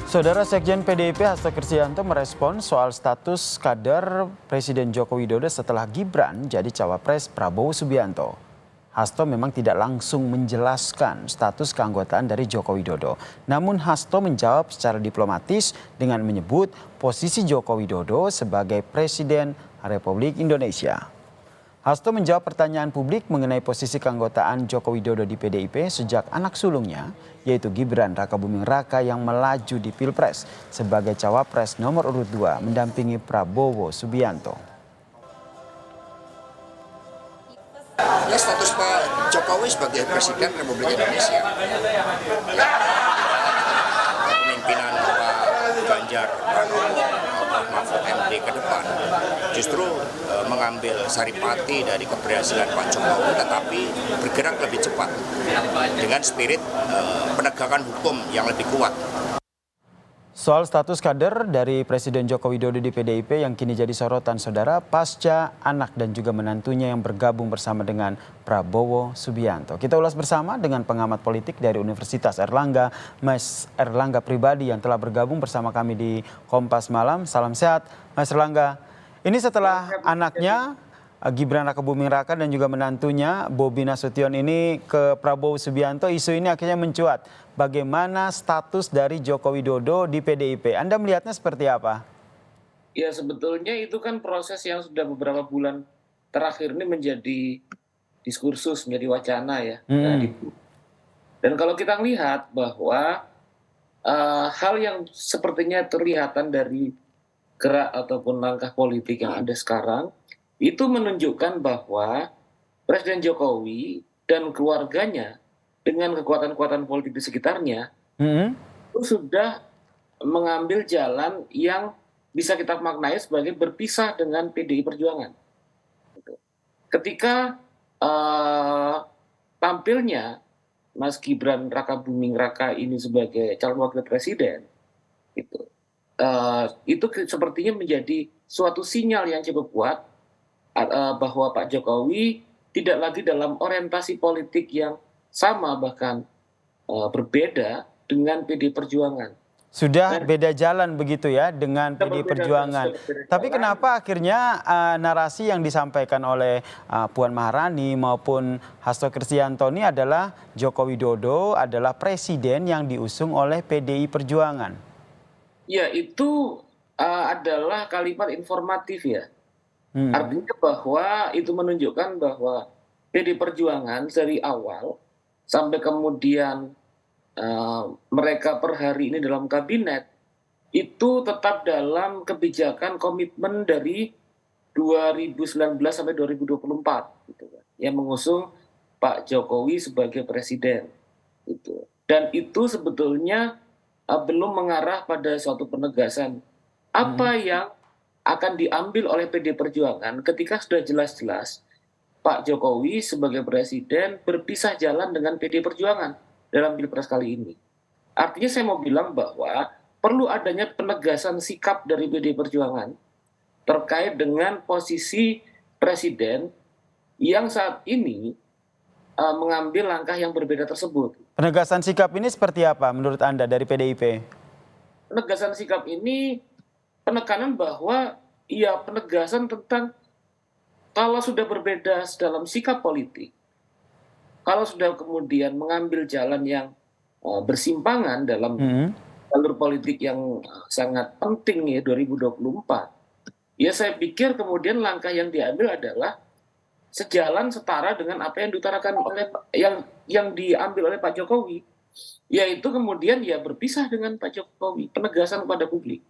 Saudara Sekjen PDIP Hasto Kristianto merespon soal status kader Presiden Joko Widodo setelah Gibran jadi cawapres Prabowo Subianto. Hasto memang tidak langsung menjelaskan status keanggotaan dari Joko Widodo. Namun Hasto menjawab secara diplomatis dengan menyebut posisi Joko Widodo sebagai Presiden Republik Indonesia. Hasto menjawab pertanyaan publik mengenai posisi keanggotaan Joko Widodo di PDIP sejak anak sulungnya, yaitu Gibran Rakabuming Raka yang melaju di Pilpres sebagai cawapres nomor urut 2 mendampingi Prabowo Subianto. Ya, status Pak Jokowi sebagai Presiden Republik Indonesia. Ya, kepemimpinan Pak Ganjar Pranowo, Pak Mahfud MD ke depan justru mengambil saripati dari keberhasilan Pak Jokowi, tetapi bergerak lebih cepat dengan spirit penegakan hukum yang lebih kuat. Soal status kader dari Presiden Joko Widodo di PDIP yang kini jadi sorotan saudara pasca anak dan juga menantunya yang bergabung bersama dengan Prabowo Subianto. Kita ulas bersama dengan pengamat politik dari Universitas Airlangga, Mas Erlangga Pribadi yang telah bergabung bersama kami di Kompas Malam. Salam sehat Mas Erlangga. Ini setelah anaknya Gibran Rakabuming Raka dan juga menantunya Bobi Nasution ini ke Prabowo Subianto, isu ini akhirnya mencuat. Bagaimana status dari Joko Widodo di PDIP? Anda melihatnya seperti apa? Ya, sebetulnya itu kan proses yang sudah beberapa bulan terakhir ini menjadi diskursus, menjadi wacana ya. Dan kalau kita melihat bahwa hal yang sepertinya terlihatan dari gerak ataupun langkah politik yang ada sekarang, itu menunjukkan bahwa Presiden Jokowi dan keluarganya dengan kekuatan-kekuatan politik di sekitarnya itu sudah mengambil jalan yang bisa kita maknai sebagai berpisah dengan PDI Perjuangan. Ketika tampilnya Mas Gibran Rakabuming Raka ini sebagai calon wakil presiden, itu sepertinya menjadi suatu sinyal yang cukup kuat bahwa Pak Jokowi tidak lagi dalam orientasi politik yang sama, bahkan berbeda dengan PD Perjuangan. Sudah beda jalan begitu ya dengan PD Perjuangan. Tapi kenapa akhirnya narasi yang disampaikan oleh Puan Maharani maupun Hasto Kristianto ini adalah Joko Widodo adalah presiden yang diusung oleh PDI Perjuangan? Ya, itu adalah kalimat informatif ya. Artinya bahwa itu menunjukkan bahwa PD Perjuangan dari awal sampai kemudian mereka per hari ini dalam kabinet itu tetap dalam kebijakan komitmen dari 2019 sampai 2024 gitu kan, yang mengusung Pak Jokowi sebagai presiden gitu. Dan itu sebetulnya belum mengarah pada suatu penegasan apa yang akan diambil oleh PD Perjuangan ketika sudah jelas-jelas Pak Jokowi sebagai presiden berpisah jalan dengan PD Perjuangan dalam Pilpres kali ini. Artinya saya mau bilang bahwa perlu adanya penegasan sikap dari PD Perjuangan terkait dengan posisi presiden yang saat ini mengambil langkah yang berbeda tersebut. Penegasan sikap ini seperti apa menurut Anda dari PDIP? Penegasan sikap ini penekanan bahwa ya penegasan tentang kalau sudah berbeda dalam sikap politik, kalau sudah kemudian mengambil jalan yang bersimpangan dalam jalur politik yang sangat penting ya 2024, ya saya pikir kemudian langkah yang diambil adalah sejalan setara dengan apa yang diutarakan oleh yang diambil oleh Pak Jokowi, yaitu kemudian ya berpisah dengan Pak Jokowi, penegasan kepada publik.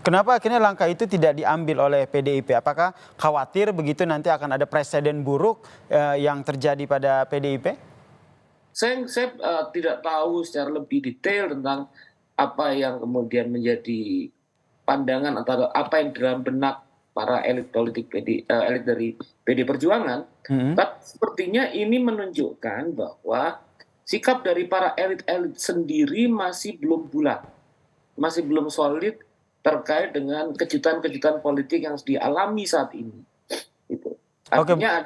Kenapa akhirnya langkah itu tidak diambil oleh PDIP? Apakah khawatir begitu nanti akan ada presiden buruk yang terjadi pada PDIP? Saya tidak tahu secara lebih detail tentang apa yang kemudian menjadi pandangan atau apa yang dalam benak para elit politik elit dari PD Perjuangan. Tapi sepertinya ini menunjukkan bahwa sikap dari para elit-elit sendiri masih belum bulat, masih belum solid terkait dengan kejutan-kejutan politik yang dialami saat ini. Gitu. Artinya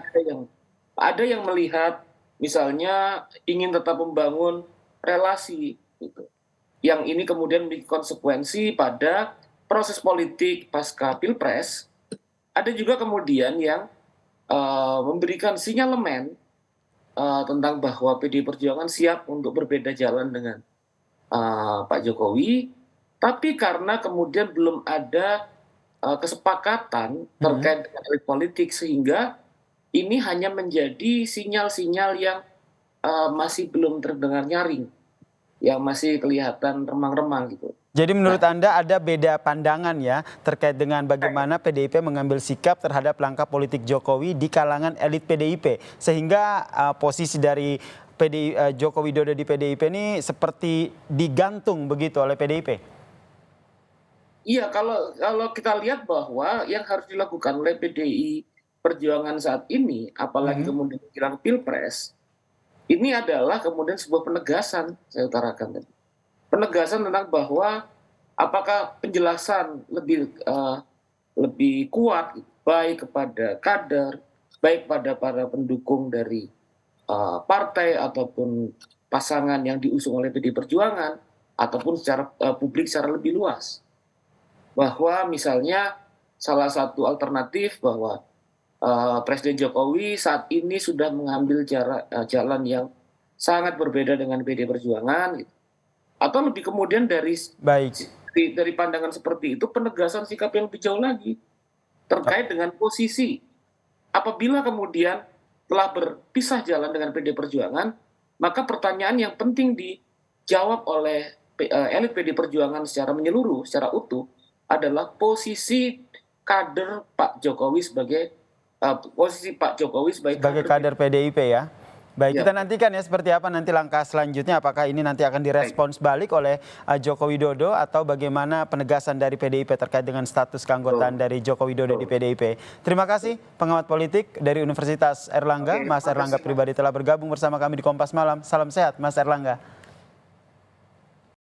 ada yang melihat misalnya ingin tetap membangun relasi gitu, yang ini kemudian memiliki konsekuensi pada proses politik pasca Pilpres. Ada juga kemudian yang memberikan sinyalemen tentang bahwa PDI Perjuangan siap untuk berbeda jalan dengan Pak Jokowi, tapi karena kemudian belum ada kesepakatan terkait dengan elit politik, sehingga ini hanya menjadi sinyal-sinyal yang masih belum terdengar nyaring, yang masih kelihatan remang-remang gitu. Jadi menurut Anda ada beda pandangan ya terkait dengan bagaimana PDIP mengambil sikap terhadap langkah politik Jokowi di kalangan elit PDIP, sehingga posisi dari Joko Widodo di PDIP ini seperti digantung begitu oleh PDIP? Iya, kalau kita lihat bahwa yang harus dilakukan oleh PDI Perjuangan saat ini, apalagi kemudian menjelang Pilpres, ini adalah kemudian sebuah penegasan, saya utarakan tadi. Penegasan tentang bahwa apakah penjelasan lebih kuat baik kepada kader, baik pada para pendukung dari partai ataupun pasangan yang diusung oleh PDI Perjuangan, ataupun secara publik secara lebih luas. Bahwa misalnya salah satu alternatif bahwa Presiden Jokowi saat ini sudah mengambil jalan yang sangat berbeda dengan PDI Perjuangan, gitu. Atau lebih kemudian dari pandangan seperti itu, penegasan sikap yang lebih jauh lagi terkait dengan posisi. Apabila kemudian telah berpisah jalan dengan PDI Perjuangan, maka pertanyaan yang penting dijawab oleh elit PDI Perjuangan secara menyeluruh, secara utuh, adalah posisi kader Pak Jokowi sebagai kader PDIP ya. Baik, kita nantikan ya seperti apa nanti langkah selanjutnya, apakah ini nanti akan direspons balik oleh Joko Widodo atau bagaimana penegasan dari PDIP terkait dengan status keanggotaan dari Joko Widodo di PDIP. Terima kasih pengamat politik dari Universitas Airlangga, Mas Erlangga Pribadi telah bergabung bersama kami di Kompas Malam. Salam sehat Mas Erlangga.